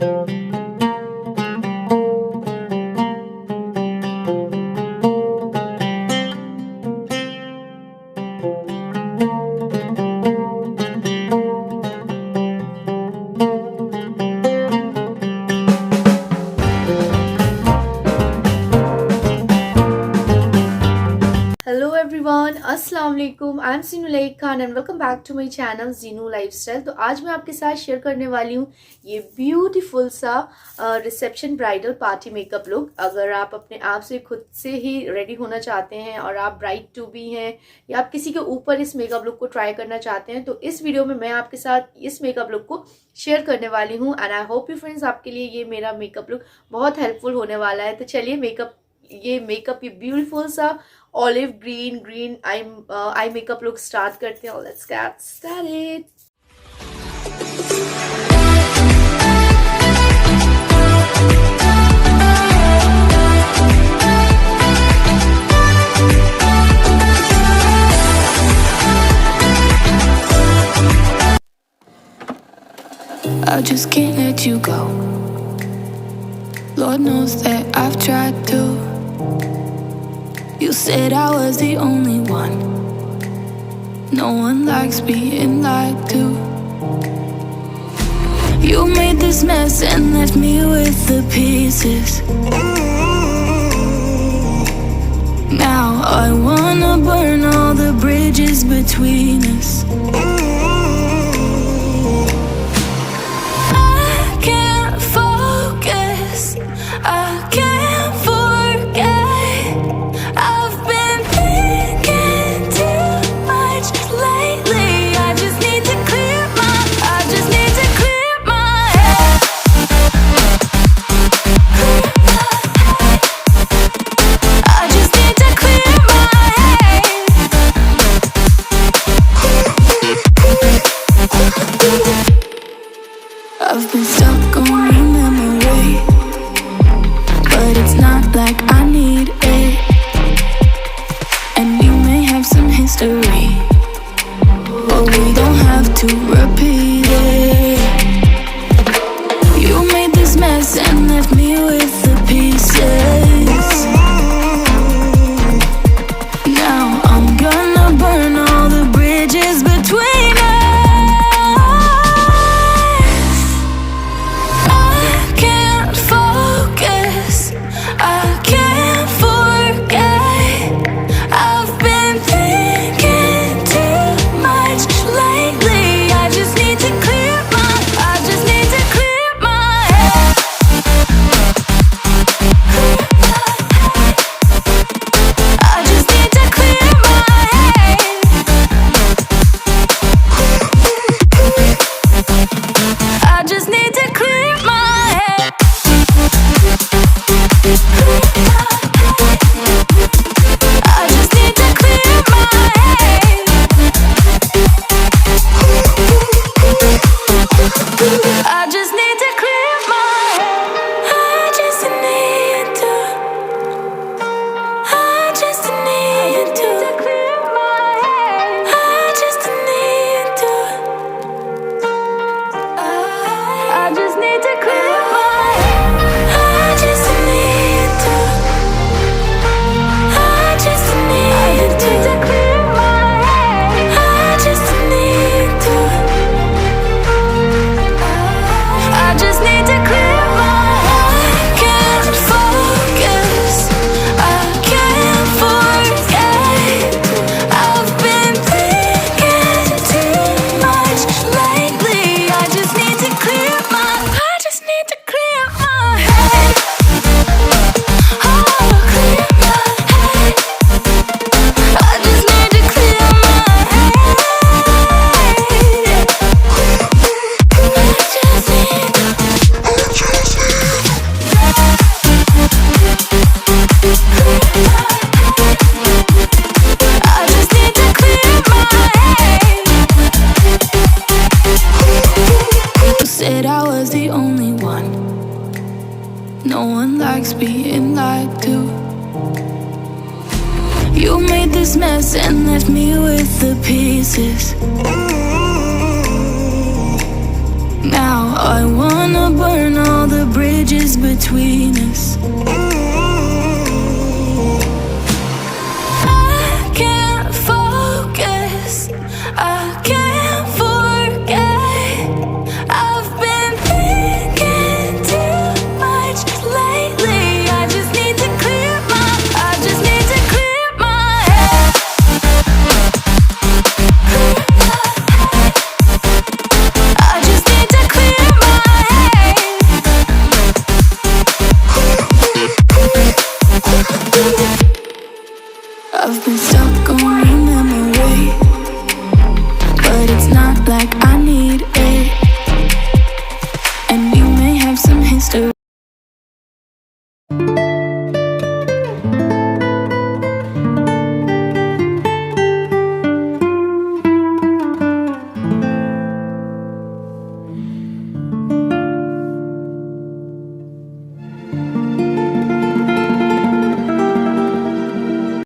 Hello everyone, अस्सलाम वालेकुम। I am Zeenu like Khan and welcome back to my channel Zeenu lifestyle. तो आज मैं आपके साथ शेयर करने वाली हूँ ये ब्यूटीफुल सा reception bridal party makeup look. अगर आप अपने आप से खुद से ही रेडी होना चाहते हैं और आप ब्राइड टू बी हैं या आप किसी के ऊपर इस मेकअप लुक को ट्राई करना चाहते हैं, तो इस वीडियो में मैं आपके साथ इस मेकअप लुक को शेयर करने वाली हूँ। And I hope you friends आपके लिए ये मेरा मेकअप लुक बहुत हेल्पफुल होने वाला है। तो चलिए ये ब्यूटीफुल सा olive green eye makeup look start करते हैं। Let's get started. I just can't let you go. Lord knows that I've tried to. You said I was the only one. No one likes being lied to. You made this mess and left me with the pieces. Now I wanna burn all the bridges between us. I can't focus, I can't forget. I've been thinking too much lately. I just need to clear my head. I just need to clear my head. I've been stuck on your memory, but it's not like I need it. And we may have some history, but we don't have to repeat it. You made this mess and left me with the pieces. Now I'm gonna burn all the bridges between us. I can't focus, I can't forget. I've been thinking too much lately. I just need to clear my head. I just need to clear my head. I just need to clear my head. I just need to clear my head. I just need to clear my head. I just need to. I just need to clear my head. I just need to. I just need to clear my head. I just need to. I just need to clear my head. I just need to. I just need to clear my head. I can't focus, I can't forget. I've been thinking too much lately. I just need to clear my head. Oh, clear my head. I just need to clear my head. I just need to clear my head. You said I was the only one. No one likes being lied to. You made this mess and left me with the pieces. Now I wanna burn all between us. I can't focus, I can't forget. I've been thinking too much lately. I just need to clear my head. I just need to clear my head. I've been stuck on your memory, but it's not like I need it. And you may have some history.